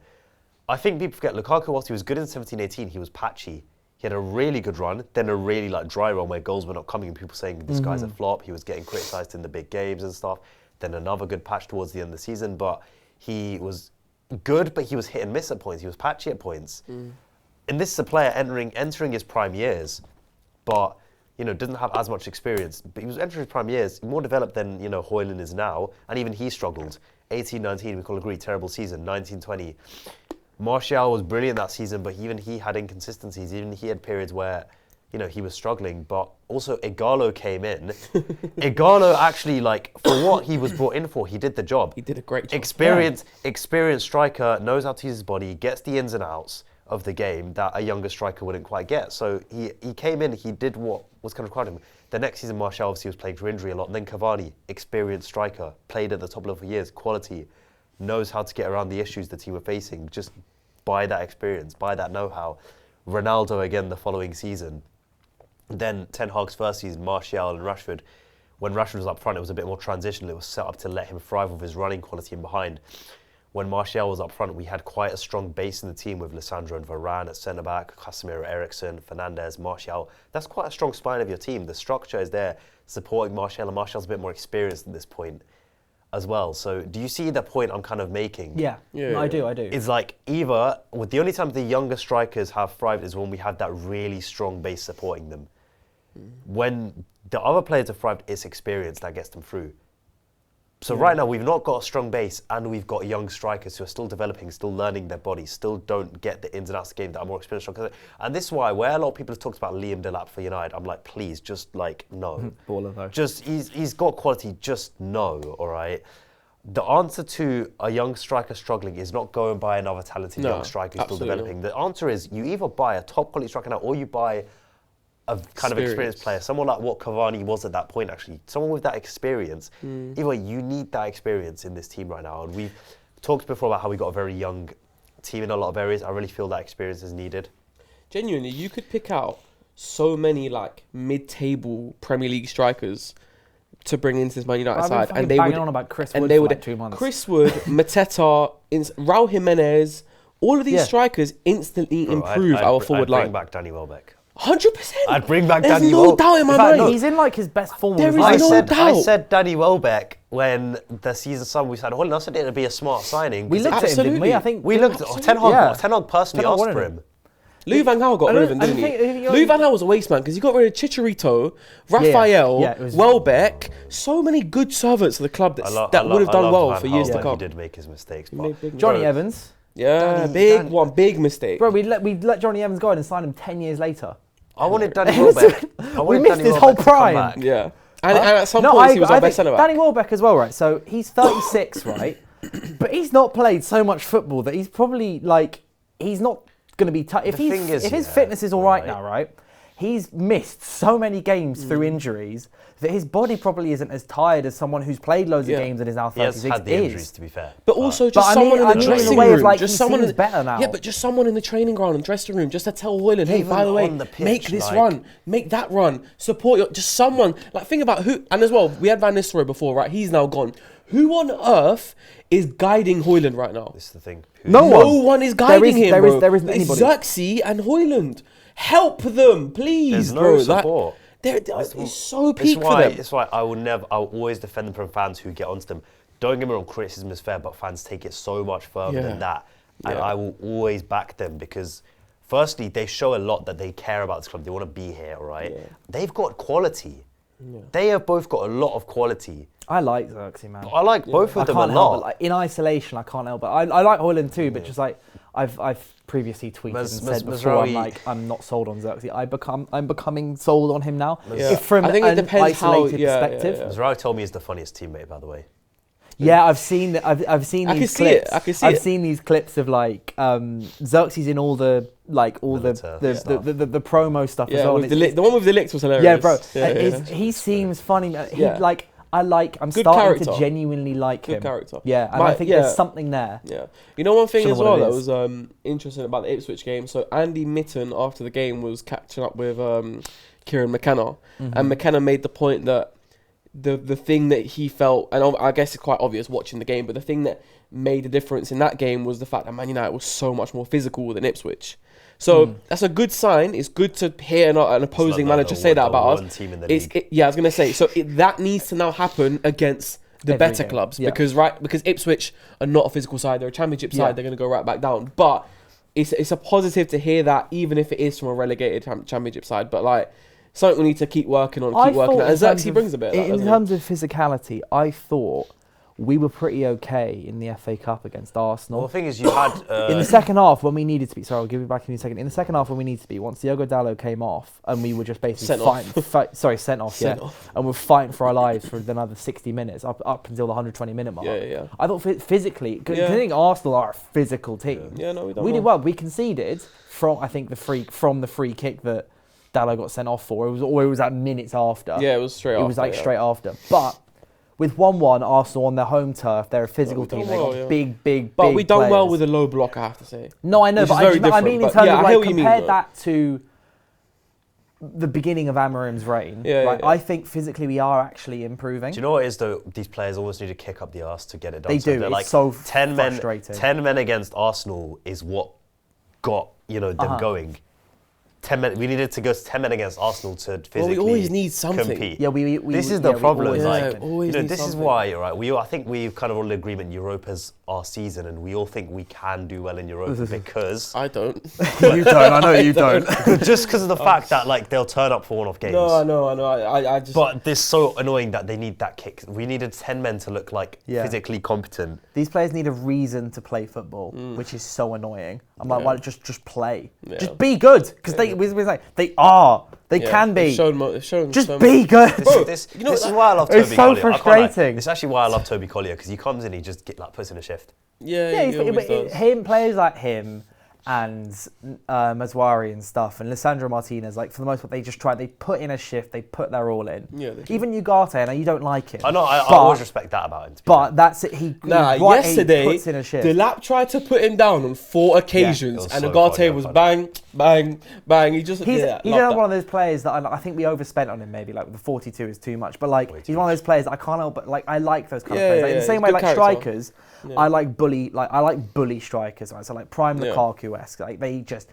I think people forget Lukaku, whilst he was good in 17-18, he was patchy. He had a really good run, then a really dry run where goals were not coming and people saying this guy's a flop. He was getting criticised in the big games and stuff. Then another good patch towards the end of the season, but he was good, but he was hit and miss at points. He was patchy at points. And this is a player entering his prime years, but doesn't have as much experience. But he was entering his prime years, more developed than Hojlund is now, and even he struggled. 18-19, we can all agree, terrible season. 19-20, Martial was brilliant that season, but even he had inconsistencies. Even he had periods where he was struggling, but also Ighalo came in. Ighalo actually, for what he was brought in for, he did the job. He did a great job. Experienced striker, knows how to use his body, gets the ins and outs of the game that a younger striker wouldn't quite get. So he came in, he did what was kind of required of him. The next season, Martial obviously was playing through injury a lot. And then Cavani, experienced striker, played at the top level for years, quality, knows how to get around the issues the team were facing, just by that experience, by that know-how. Ronaldo again the following season. Then Ten Hag's first season, Martial and Rashford. When Rashford was up front, it was a bit more transitional. It was set up to let him thrive with his running quality in behind. When Martial was up front, we had quite a strong base in the team with Lisandro and Varane at centre-back, Casemiro, Eriksen, Fernandez, Martial. That's quite a strong spine of your team. The structure is there supporting Martial, and Martial's a bit more experienced at this point as well. So do you see the point I'm kind of making? Yeah, I do. It's like either, the only time the younger strikers have thrived is when we have that really strong base supporting them. When the other players have thrived, it's experience that gets them through. So right now, we've not got a strong base and we've got young strikers who are still developing, still learning their bodies, still don't get the ins and outs of the game that are more experienced strikers. And this is why, where a lot of people have talked about Liam Delap for United, I'm like, please, just no. Baller though. Just, he's got quality, just no, all right? The answer to a young striker struggling is not go and buy another talented young striker who's still developing. The answer is you either buy a top quality striker now or you buy a kind of experienced player, someone like what Cavani was at that point actually, someone with that experience. Either way, you need that experience in this team right now. And we've talked before about how we got a very young team in a lot of areas. I really feel that experience is needed. Genuinely, you could pick out so many mid-table Premier League strikers to bring into this Man United I've been side, fucking and they banging would on about Chris and Wood they for would like 2 months. Chris Wood, Mateta, Raul Jimenez, all of these Yeah. strikers instantly Bro, improve our forward I'd line. bring back Danny Welbeck. 100%. I'd bring back There's Danny no Welbeck. doubt in my In fact, mind. no, he's in like his best form. There of his is life. no doubt. I said Danny Welbeck when the season started. We said Hojlund. I said it'd be a smart signing. We looked at him, didn't we? I think We looked at Ten Hag. Yeah. Ten Hag personally Ten Hag asked wanted for him. him. Lou Van Gaal got I rid of don't- him, I didn't think- he? Lou Van Gaal was a waste man because he got rid of Chicharito, Raphael, Yeah, it was- Welbeck, so many good servants of the club that would have done well for years to He come. did make his mistakes, He but made big Johnny mistakes. Evans. Yeah, big mistake. Bro, we let Johnny Evans go and sign him 10 years later. I wanted Danny Welbeck. We missed his whole prime. Yeah. And at some No, points he was I our think best centre back. Danny Welbeck as well, right? So he's 36, right? But he's not played so much football that he's probably like he's not going to be. If The thing is, his yeah, fitness is all right right. now, right? He's missed so many games through injuries that his body probably isn't as tired as someone who's played loads Yeah. of games and is now He has 36 had the injuries, to be fair. But also just I someone mean- in I the mean in the dressing way of, room. like, Just he someone seems in, better now. Yeah, but just someone in the training ground and dressing room just to tell Hojlund, hey, Even by the way, on the pitch, make this like- run, make that run, support your, just someone. Like, think about who, and as well, we had Van Nistelrooy before, right? He's now gone. Who on earth is guiding Hojlund right now? This is the thing. No No one. one is guiding him, there bro. isn't It's anybody. Xerxes and Hojlund. Help them, please, There's no bro. support. It's so peak for them. It's why I will always defend them from fans who get onto them. Don't get me wrong, criticism is fair, but fans take it so much further Yeah. than that. And Yeah. I will always back them because, firstly, they show a lot that they care about this club. They want to be here, right? Yeah. They've got quality. They have both got a lot of quality. I like Xerxes, man. I like both I of them a can't help lot. it. Like, in isolation, I can't help it. I like Hojlund too, but just like I've previously tweeted and said before, I'm like I'm not sold on Xerxes. I'm becoming sold on him now. Yeah. If from I think it an depends how- isolated yeah, perspective. yeah. Mazraoui told me he's the funniest teammate, by the way. Yeah, I've seen I've seen I can these see it, clips. I can see I've it. seen these clips of like Xerxes in all the Military stuff. the promo stuff as Yeah, well. with and the, it's- the one with the Ligt was hilarious. yeah, bro. Yeah, He seems funny. Man. He Yeah. I'm Good starting to character. genuinely like Good him. character. Yeah, and My- I think yeah. there's something there. Yeah. You know one thing Don't as know what well it that is. was interesting about the Ipswich game? So Andy Mitten, after the game, was catching up with Kieran McKenna. And McKenna made the point that the thing that he felt, and I guess it's quite obvious watching the game, but the thing that made the difference in that game was the fact that Man United was so much more physical than Ipswich. So that's a good sign. It's good to hear an opposing manager say that about us. Team in the league. Yeah, I was going to say. So that needs to now happen against the Every better game, clubs yeah. because Ipswich are not a physical side. They're a championship side. Yeah. They're going to go right back down. But it's a positive to hear that, even if it is from a relegated championship side. But like something we need to keep working on, I keep working thought on. And Xerxes brings a bit. Of that, in doesn't he? terms of physicality, I thought we were pretty okay in the FA Cup against Arsenal. Well, the thing is, you had in the second half, when we needed to be, sorry, I'll give you back in a second. In the second half, when we needed to be, once Diogo Dalot came off, and we were just basically Sent off. sent off, Sent yeah, off. and we're fighting for our lives for another 60 minutes, up until the 120-minute mark. Yeah. I thought physically, because Yeah. I think Arsenal are a physical team. Yeah, no, we don't. We did well. We conceded from the free kick that Dalot got sent off for. It was like minutes after. Yeah, it was straight. It was like straight after. But with 1-1, Arsenal on their home turf, they're a physical we done team. They well, got yeah. big But we done well players. with a low block, I have to say. No, I know, Which but is very I mean different, in but terms yeah, of I hear like what you mean, compare though. that to the beginning of Amorim's reign. Yeah, right? yeah. I think physically we are actually improving. Do you know what it is though? These players almost need to kick up the arse to get it done. They do. They're It's like so 10 frustrating. 10 men against Arsenal is what got them going. 10 men. We needed to go 10 men against Arsenal to physically Well, we always need something. compete. Yeah, we This is the problem. always Yeah, Like, always need this is something. why, right? I think we've kind of all in agreement. Europa's our season, and we all think we can do well in Europa because I don't. you don't. I know you don't. just because of the fact that like they'll turn up for one-off games. No, I know. I just. But it's so annoying that they need that kick. We needed 10 men to look like physically competent. These players need a reason to play football, which is so annoying. I'm like, why just play? Yeah. Just be good, because they can be. They've shown Just so be much. good. This is why I love Toby It's so Collier. I can't lie. frustrating. It's actually why I love Toby Collier because he comes in, he just puts in a shift. Yeah, Yeah, he always does. players like him and Mazwari and stuff, and Lisandro Martinez, like for the most part, they put in a shift, they put their all in. Yeah, even Ugarte, I know you don't like him. I know, I always respect that about him. But that's it. He yesterday, puts in a shift. Delap tried to put him down on 4 occasions, and Ugarte was bang, bang, bang. He's one of those players that I think we overspent on him. Maybe like the 42 is too much, but like he's one of those players that I can't help but like I like those kind of players. Like, in the same way, like strikers, I like bully strikers. Right? So like prime Lukaku-esque. Like they just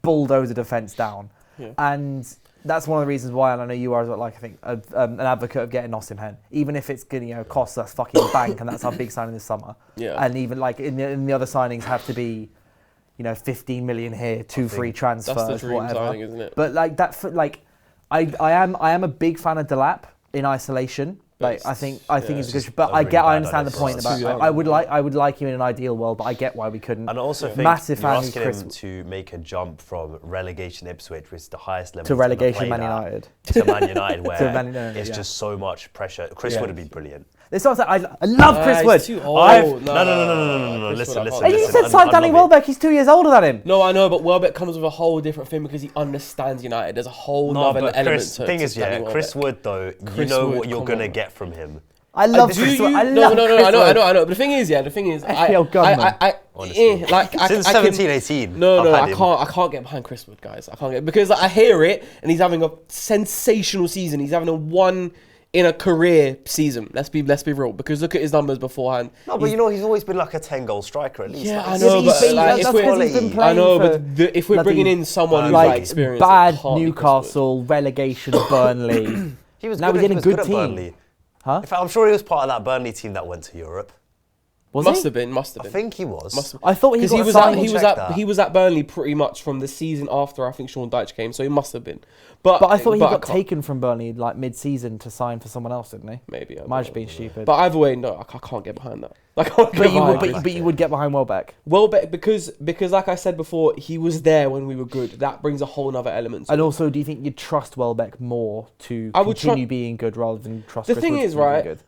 bulldoze a defense down, and that's one of the reasons why. And I know you are, like I think, an advocate of getting Osimhen, even if it's going to cost us fucking bank, and that's our big signing this summer. Yeah. And even like in the other signings have to be, 15 million here, 2 free transfers, that's the dream whatever. signing, isn't it? But like that, I am a big fan of Delap in isolation. Like I think he's good, but I understand the point about. I would like him in an ideal world, but I get why we couldn't. And I also think massive you're fan asking him to make a jump from relegation Ipswich, which is the highest level, to relegation Man United, to Man United, where it's just so much pressure. Chris would be brilliant. It's not. I love Chris Wood. He's too old. No. Listen. And you said sign Danny Welbeck. He's 2 years older than him. No, I know, but Welbeck comes with a whole different thing because he understands United. There's a whole other element to it. The thing is, Chris Wood though, you know what you're gonna get from him. I love Chris Wood. I know. But the thing is, since 17-18. No, I can't get behind Chris Wood, guys. I can't get because I hear it, and he's having a sensational season. He's having a one in a career season. Let's be real, because look at his numbers beforehand. No, but he's always been like a 10-goal striker at least. Yeah, I know, but if we're bringing in someone who's like experienced, bad Newcastle, relegation, Burnley. He was now good, he's in a good at team. Burnley. Huh? In fact, I'm sure he was part of that Burnley team that went to Europe. Must have been. I think he was. I thought he was at Burnley pretty much from the season after I think Sean Dyche came, so he must have been. But I thought he got taken from Burnley like mid-season to sign for someone else, didn't he? Maybe. Might have been stupid. But either way, no, I can't get behind that. But you would get behind Welbeck. Welbeck because like I said before, he was there when we were good. That brings a whole other element. And also, do you think you'd trust Welbeck more to continue being good rather than trust? The thing is, right?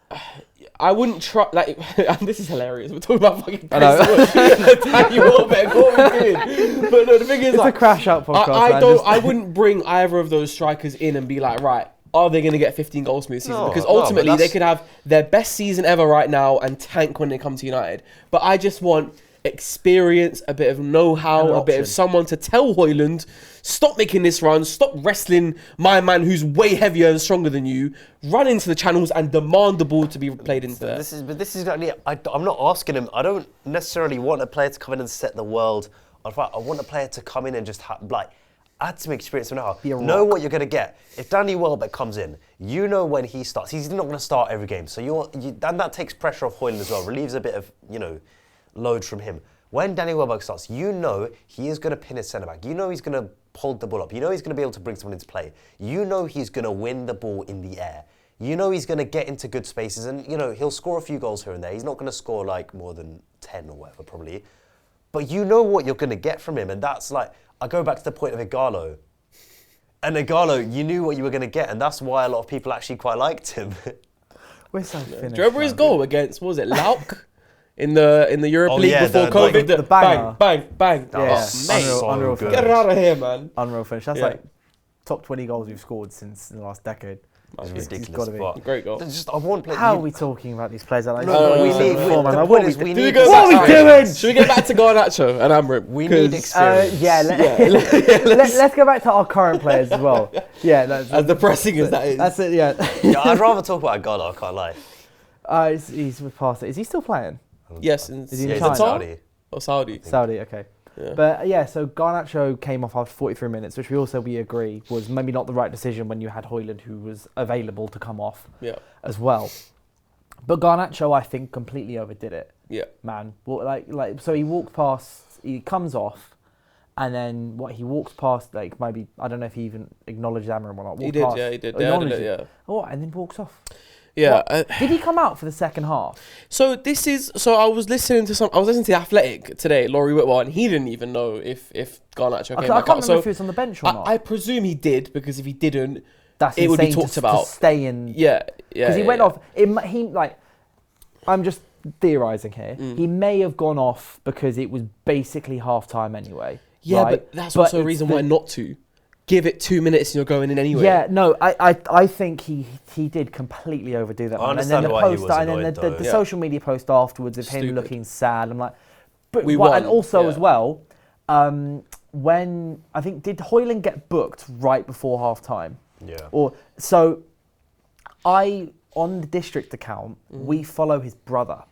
I wouldn't try. Like, and this is hilarious. We're talking about fucking Danny Welbeck. What are we doing? But no, the thing is, it's a crash out podcast. I wouldn't bring either of those strikers in and be like, right, are they going to get 15 goals from this season? Because ultimately, they could have their best season ever right now and tank when they come to United. But I just want experience, a bit of know-how, a bit of someone to tell Hojlund, stop making this run, stop wrestling my man who's way heavier and stronger than you, run into the channels and demand the ball to be played into there. This is exactly. I'm not asking him. I don't necessarily want a player to come in and set the world on fire. I want a player to come in and just add some experience and know what you're going to get. If Danny Welbeck comes in, you know when he starts, he's not going to start every game. So and that takes pressure off Hojlund as well, relieves a bit of load from him. When Danny Welbeck starts, you know he is going to pin his centre-back. You know he's going to hold the ball up. You know he's going to be able to bring someone into play. You know he's going to win the ball in the air. You know he's going to get into good spaces and, he'll score a few goals here and there. He's not going to score more than 10 or whatever, probably. But you know what you're going to get from him. And that's I go back to the point of Igalo. And Igalo, you knew what you were going to get. And that's why a lot of people actually quite liked him. We're so finished. Do you remember his goal against, what was it, Lauk? In the Europa League before COVID, the banger. bang. Unreal good. Get it out of here, man. Unreal finish. That's top 20 goals we've scored since in the last decade. It's ridiculous. Great goal. I want How are we talking about these players? What are we doing? What are we doing? Should we get back to Garnacho and Amorim? We need experience. Let's go back to our current players as well. As depressing as that is. That's it. Yeah. I'd rather talk about Igalo. I can't lie. He's past it. Is he still playing? Yes, is he in China? Saudi. Oh, Saudi. Saudi, okay. Yeah. But so Garnacho came off after 43 minutes, which we agree was maybe not the right decision when you had Hojlund, who was available to come off as well. But Garnacho, I think, completely overdid it. Yeah. Man. So he walked past, he comes off, and then he walks past, maybe, I don't know if he even acknowledged Amorim or not. He did. And then walks off. Yeah. Did he come out for the second half? So I was listening to The Athletic today, Laurie Whitwell, and he didn't even know if Garnacho came back out. I can't remember if he was on the bench or not. I presume he did, because if he didn't, that's it would be talked about. To stay in. Yeah. Because he went off. theorising here. He may have gone off because it was basically half-time anyway. Yeah, right? but that's also a reason why not to. Give it 2 minutes and you're going in anyway. Yeah, no, I think he did completely overdo that. I understand why he was annoyed, the social media post afterwards of him looking sad. I'm like, but we won. And also as well, when I think did Hojlund get booked right before half time? Yeah. On the district account, we follow his brother.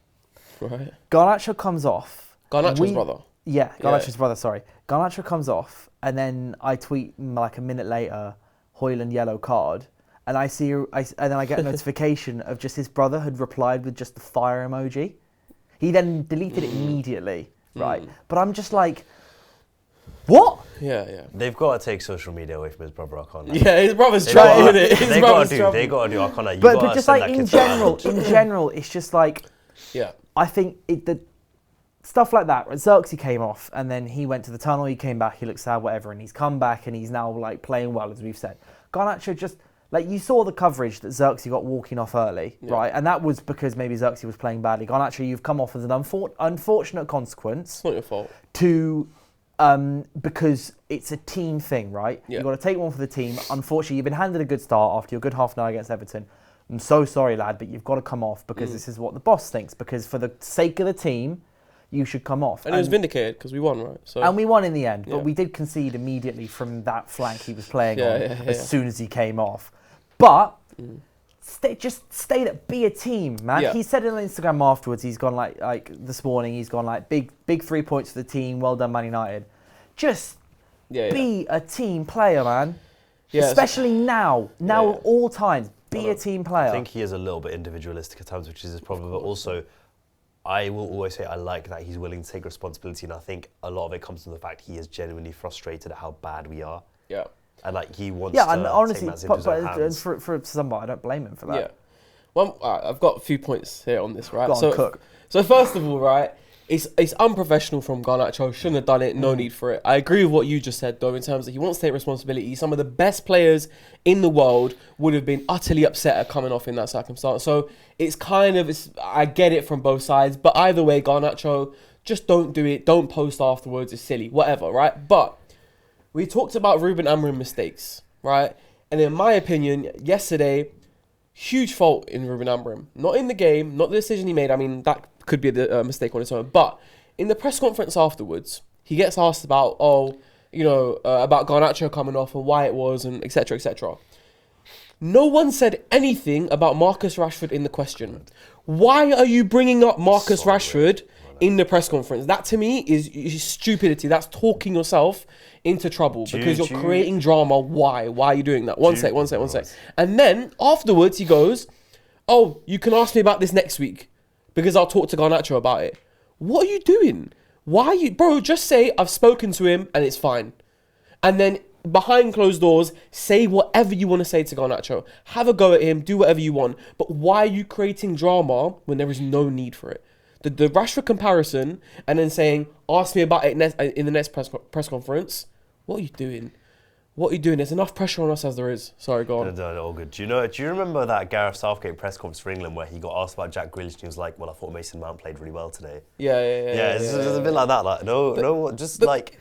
Right. Garnacho comes off. Garnacho's brother. Yeah, Garnacho's brother, sorry. Garnacho comes off, and then I tweet like a minute later, Hojlund yellow card, and then I get a notification of just his brother had replied with just the fire emoji. He then deleted it immediately, right? But I'm just like, what? Yeah. They've got to take social media away from his brother. I can't. Yeah, his brother's trying, isn't it? They got to do. I can't. But just like in general, it's just like, yeah. I think the stuff like that. Xerxes came off, and then he went to the tunnel. He came back. He looked sad, whatever, and he's come back, and he's now like playing well, as we've said. Garnacho just like you saw the coverage that Xerxes got walking off early, right? And that was because maybe Xerxes was playing badly. Garnacho, you've come off as an unfortunate consequence. It's not your fault. Because it's a team thing, right? Yeah. You've got to take one for the team. Unfortunately, you've been handed a good start after your good half an hour against Everton. I'm so sorry, lad, but you've got to come off because this is what the boss thinks. Because for the sake of the team, you should come off. And it was vindicated because we won, right? So and we won in the end, but we did concede immediately from that flank he was playing on as soon as he came off. But stay there, be a team, man. Yeah. He said it on Instagram afterwards. He's gone like this morning. He's gone like big 3 points for the team. Well done, Man United. Just be a team player, man. Yeah, especially now at all times. Be a team player. I think he is a little bit individualistic at times, which is his problem. But also, I will always say I like that he's willing to take responsibility, and I think a lot of it comes from the fact he is genuinely frustrated at how bad we are. Yeah. And like he wants to and honestly, take matters into his hands. for somebody, I don't blame him for that. Yeah. Well, I've got a few points here on this, right? Go on, cook. So first of all, right, it's unprofessional from Garnacho. Shouldn't have done it. No need for it. I agree with what you just said, though, in terms that he wants to take responsibility. Some of the best players in the world would have been utterly upset at coming off in that circumstance. So I get it from both sides. But either way, Garnacho, just don't do it. Don't post afterwards. It's silly. Whatever, right? But we talked about Ruben Amorim mistakes, right? And in my opinion, yesterday, huge fault in Ruben Amorim. Not in the game, not the decision he made. I mean, that could be a mistake on its own. But in the press conference afterwards, he gets asked about, about Garnacho coming off and why it was and etc., etc. No one said anything about Marcus Rashford in the question. Why are you bringing up Marcus Rashford in the press conference? That to me is stupidity. That's talking yourself into trouble because you're creating drama. Why? Why are you doing that? One sec. And then afterwards he goes, "Oh, you can ask me about this next week because I'll talk to Garnacho about it." What are you doing? Why are you, bro? Just say I've spoken to him and it's fine. And then behind closed doors, say whatever you want to say to Garnacho. Have a go at him. Do whatever you want. But why are you creating drama when there is no need for it? The Rashford comparison and then saying, ask me about it in the next press conference. What are you doing? What are you doing? There's enough pressure on us as there is. Sorry, go on. No, all good. Do you remember that Gareth Southgate press conference for England where he got asked about Jack Grealish and he was like, well, I thought Mason Mount played really well today. Yeah, it's a bit like that. Like,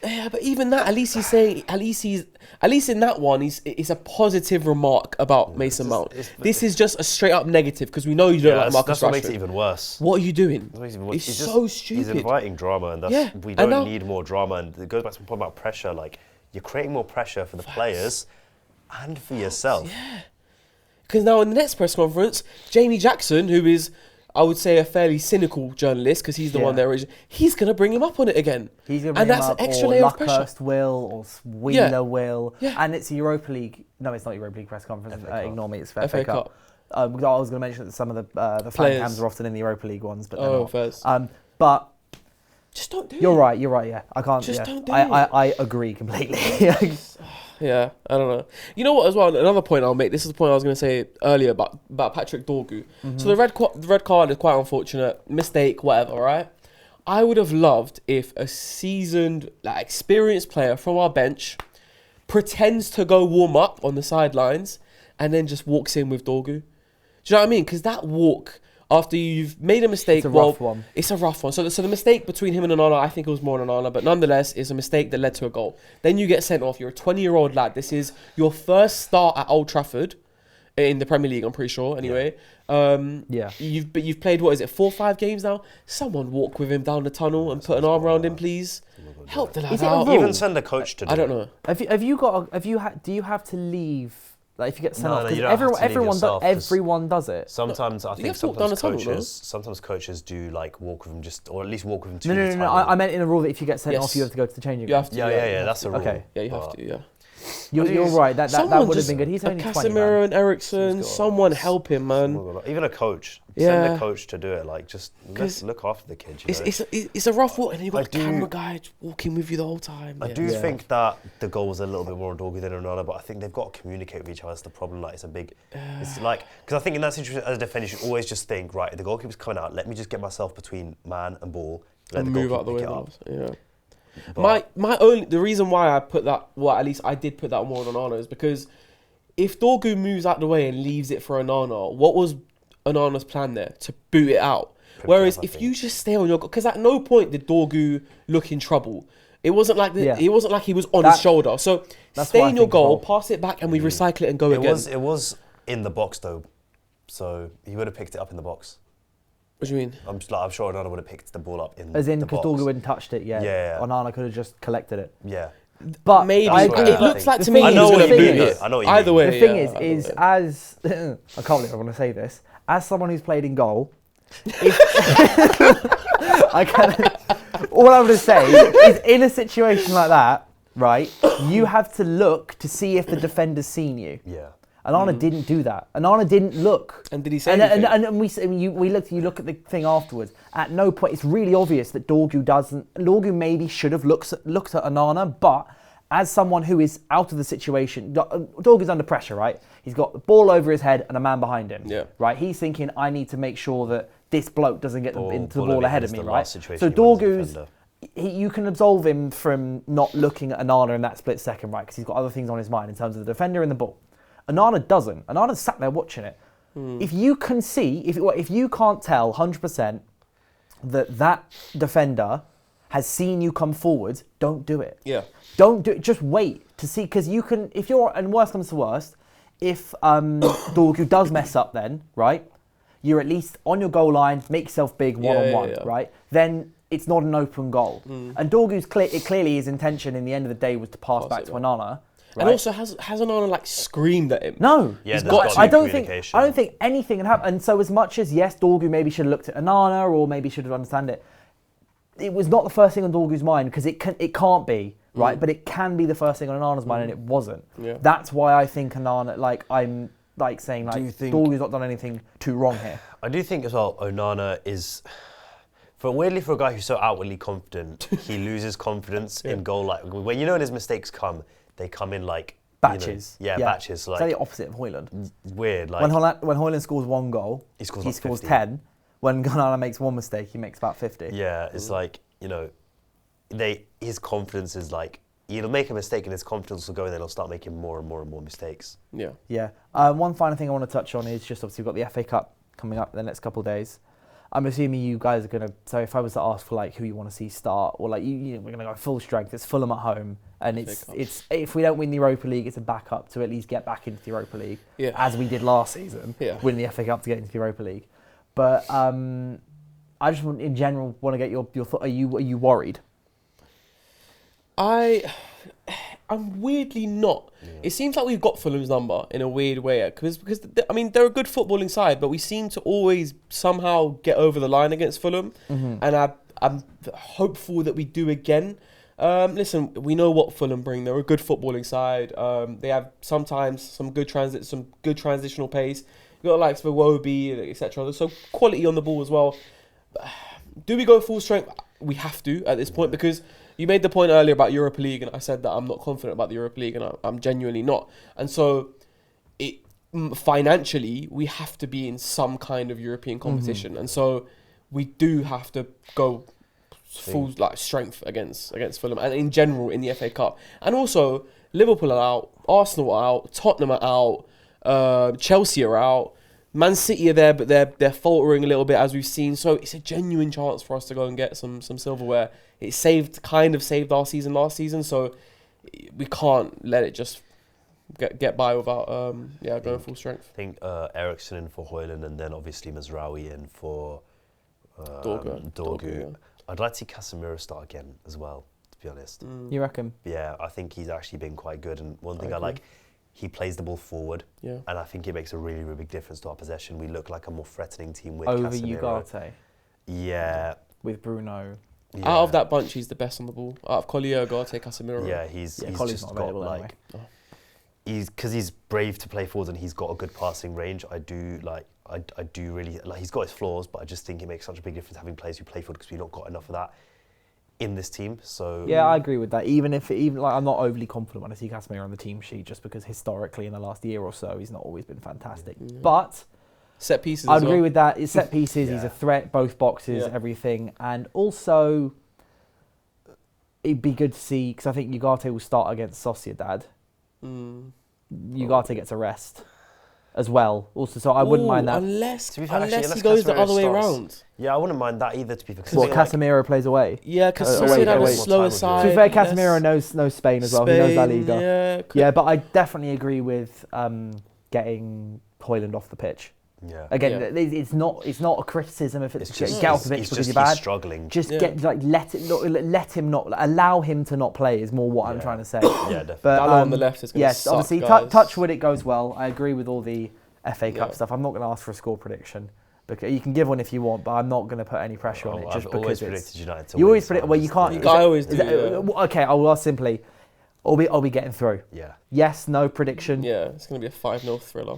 Yeah, but even that, at least he's saying, at least in that one, it's a positive remark about Mason Mount. This is just a straight up negative because we know you don't like Marcus Rashford. That's what makes it even worse. What are you doing? It's so stupid. He's inviting drama and we don't need more drama. And it goes back to the point about pressure. Like, you're creating more pressure for the players and for yourself. Yeah. Because now in the next press conference, Jamie Jackson, who is, I would say, a fairly cynical journalist, because he's the one there, he's going to bring him up on it again. He's going to bring him up, extra or layer of pressure. Luckhurst will, or Wheeler will. Yeah. And it's a Europa League. No, it's not Europa League press conference. Ignore me, it's FA Cup. I was going to mention that some of the fan cams are often in the Europa League ones, but they're not. But just don't do it. You're right. Yeah, I can't. Just don't do it. I agree completely. Yeah, I don't know. You know what? As well, another point I'll make. This is the point I was going to say earlier about Patrick Dogu. Mm-hmm. So the red card is quite unfortunate. Mistake, whatever. Right? I would have loved if a seasoned, experienced player from our bench pretends to go warm up on the sidelines and then just walks in with Dogu. Do you know what I mean? Because that walk after you've made a mistake. It's a rough one. It's a rough one. So the mistake between him and Onana, I think it was more on Onana, but nonetheless, it's a mistake that led to a goal. Then you get sent off. You're a 20-year-old lad. This is your first start at Old Trafford in the Premier League, I'm pretty sure, anyway. Yeah. You've played, what is it, 4 or 5 games now? Someone walk with him down the tunnel and put an arm around him, please. Help the lad Is it a out. rule? Even send a coach to do I don't know. Do you have to leave? Like if you get sent off, No, you because don't have to leave yourself, 'cause everyone does it. Sometimes I You think have to walk down the tunnel, no? sometimes coaches do like walk with them or at least walk with them to No, the no, no, no. tunnel. I meant in a rule that if you get sent Yes. off, you have to go to the changing room. You have to. Yeah, that's a rule. Okay. Yeah, you have But to, yeah. You're right. That would have been good. He's a only 20, Casemiro man. and Ericsson, He's got- someone help him, man. Even a coach. Yeah. Send a coach to do it. Like, just look after the kid. You know? It's a rough walk, and you've got I the do- camera guy walking with you the whole time. I Yeah. do Yeah. think that the goal was a little bit more on Dogu than Onana, but I think they've got to communicate with each other. That's the problem. Like, it's a big. It's like, because I think in that situation as a defender, you should always just think, right, the goalkeeper's coming out. Let me just get myself between man and ball. Let And the move out the goalkeeper way. pick it up. Yeah. But The reason why I put that, well, at least I did put that more on Onana, is because if Dogu moves out the way and leaves it for Onana, what was Onana's plan there? To boot it out. Whereas I if think. you just stay on your, because at no point did Dogu look in trouble. It wasn't like it wasn't like he was on his shoulder. So stay why I in your think goal, as well. pass it back, and we recycle it and go again. It was in the box though, so he would have picked it up in the box. What do you mean? I'm sure Onana would have picked the ball up in As in, the because box. Dogu hadn't touched it yet. Yeah. Onana could have just collected it. Yeah. But Maybe. I That's agree. what It looks like The to me thing he is- was the going to thing boot is- it. I know what you Either mean. way. The thing yeah, is either way. as I can't believe I want to say this, as someone who's played in goal, all I'm going to say is in a situation like that, right, you have to look to see if the defender's seen you. Yeah. Anana didn't do that. Anana didn't look. And did he say And anything? you look at the thing afterwards. At no point, it's really obvious that Dogu doesn't. Dogu maybe should have looked at Onana, but as someone who is out of the situation, Dogu's under pressure, right? He's got the ball over his head and a man behind him. Yeah. Right. He's thinking, I need to make sure that this bloke doesn't get into the ball over ahead his of me, the right? last situation So he went as a Dogu's. defender. You can absolve him from not looking at Onana in that split second, right? Because he's got other things on his mind in terms of the defender and the ball. Onana doesn't. Onana's sat there watching it. If you can see, if you can't tell 100% that defender has seen you come forward, don't do it. Yeah. Don't do it. Just wait to see, because you can. If you're, and worst comes to worst, if Dogu does mess up, then right, you're at least on your goal line. Make yourself big one-on-one, right? Then it's not an open goal. And Dogu's clearly his intention in the end of the day was to pass back it to back. Onana. And right? also, has Onana like screamed at him? No, Yeah, He's there's got- got to I be don't think communication. anything had happened. And so, as much as yes, Dogu maybe should have looked at Onana or maybe should have understood it, it was not the first thing on Dorgu's mind, because it can't be right, but it can be the first thing on Onana's mind, and it wasn't. Yeah. That's why I think Onana, I'm saying Do you think- Dorgu's not done anything too wrong here. I do think as well, Onana is, weirdly for a guy who's so outwardly confident, he loses confidence in goal. Like when when his mistakes come, they come in like Batches. batches. It's Like like the opposite of Hojlund. weird. Like When Hojlund scores one goal, he scores, he like scores 50. 10. When Garnacho makes one mistake, he makes about 50. Yeah, it's like his confidence is like he'll make a mistake and his confidence will go, and then he'll start making more and more and more mistakes. Yeah. Yeah. One final thing I want to touch on is just obviously we've got the FA Cup coming up in the next couple of days. I'm assuming you guys are going to, so if I was to ask for like who you want to see start, or like we're going to go full strength, it's Fulham at home, and it's if we don't win the Europa League, it's a backup to at least get back into the Europa League, as we did last season, win the FA Cup to get into the Europa League. But I just in general want to get your thought. Are you worried? I'm weirdly not. Yeah. It seems like we've got Fulham's number in a weird way, because they're a good footballing side, but we seem to always somehow get over the line against Fulham, and I'm hopeful that we do again. Listen, we know what Fulham bring. They're a good footballing side. They have sometimes some good transitional pace. You got likes for Wobie, etc. So quality on the ball as well. Do we go full strength? We have to at this point, because you made the point earlier about Europa League, and I said that I'm not confident about the Europa League, and I'm genuinely not. And so, financially, we have to be in some kind of European competition, and so we do have to go full strength against Fulham, and in general in the FA Cup. And also, Liverpool are out, Arsenal are out, Tottenham are out, Chelsea are out. Man City are there, but they're faltering a little bit, as we've seen. So it's a genuine chance for us to go and get some silverware. It kind of saved our season last season, so we can't let it just get by without going full strength. I think Ericsson in for Hojlund, and then obviously Mazraoui in for Dogu. Yeah. I'd like to see Casemiro start again as well, to be honest. You reckon? Yeah, I think he's actually been quite good. And one thing I like, he plays the ball forward. Yeah. And I think it makes a really, really big difference to our possession. We look like a more threatening team with Over Casemiro. Ugarte. Yeah. With Bruno. Yeah. Out of that bunch, he's the best on the ball. Out of Collier, Ugarte, Casemiro. Yeah, he's Collier's just not got available like... anyway. Because he's brave to play forwards and he's got a good passing range. I do really like. He's got his flaws, but I just think it makes such a big difference having players who play forward, because we've not got enough of that in this team. So yeah, I agree with that. Even I'm not overly confident when I see Casemiro on the team sheet, just because historically in the last year or so he's not always been fantastic. Yeah. But set pieces. I'd agree with that. It's set pieces. Yeah. He's a threat, both boxes, everything, and also it'd be good to see, because I think Ugarte will start against Sociedad. Ugarte gets a rest as well. Also, so I wouldn't mind that. Unless he unless goes the Casemiro other way starts. around. Yeah, I wouldn't mind that either, to be fair. What, Casemiro plays away? Yeah, because away, Sociedad away. is slower To side. To be fair, Casemiro knows Spain as well. He knows La Liga. Yeah, But I definitely agree with getting Hojlund off the pitch. Yeah. Again, it's not a criticism if it's just, get off the pitch because you're bad. He's struggling. Just let him not allow him to not play is more what I'm trying to say. Yeah, definitely. But Dallo on the left is going to yes, suck, obviously guys. touch wood, it goes well. I agree with all the FA Cup Yeah. stuff. I'm not going to ask for a score prediction, because you can give one if you want, but I'm not going to put any pressure on it just I've because always it's. predicted United to You win, always so predict. I'm Well, you just- can't. I always do. Okay, I will ask simply. Are we getting through? Yeah. Yes, no prediction. Yeah, it's going to be a 5-0 thriller.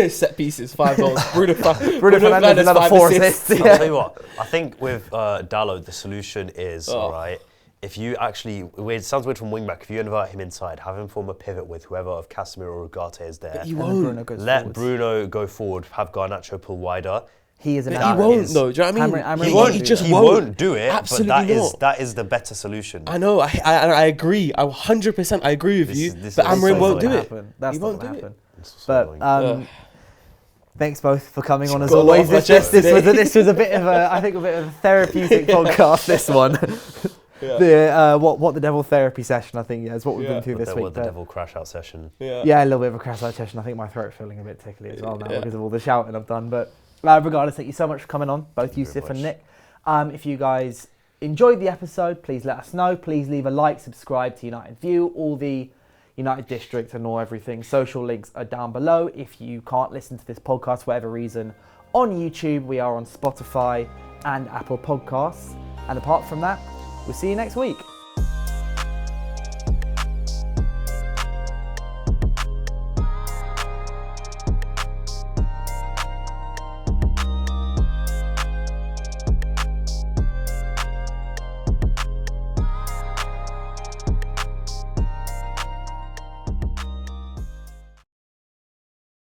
Set pieces, 5 goals. Bruno Fernandez, another 5 4 assists. I'll tell you what, I think with Dallo, the solution is, all right, if you actually, it sounds weird from wing-back, if you invert him inside, have him form a pivot with whoever of Casemiro or Ugarte is there. But he And won't. Bruno goes Let forwards. Bruno go forward, have Garnacho pull wider. He is an But he animal. won't, though. Do you know what I mean? Amorim He won't He do just that. He won't. won't do it, Absolutely but that is the better solution. I know. I agree. I 100% I agree with you. This But is Amorim so won't do annoying. it. That's He not won't going do to it. happen. It's so But annoying. thanks both for coming on as Got a lot always. off my This chest today. was a bit of a therapeutic podcast. This one, what the devil therapy session. I think is what we've been through this week. What the devil crash out session. Yeah, a little bit of a crash out session. I think my throat's feeling a bit tickly as well now because of all the shouting I've done. But regardless, thank you so much for coming on, both Yusuf and Nick. If you guys enjoyed the episode, please let us know. Please leave a like, subscribe to United View, all the United District and all everything. Social links are down below. If you can't listen to this podcast for whatever reason on YouTube, we are on Spotify and Apple Podcasts. And apart from that, we'll see you next week.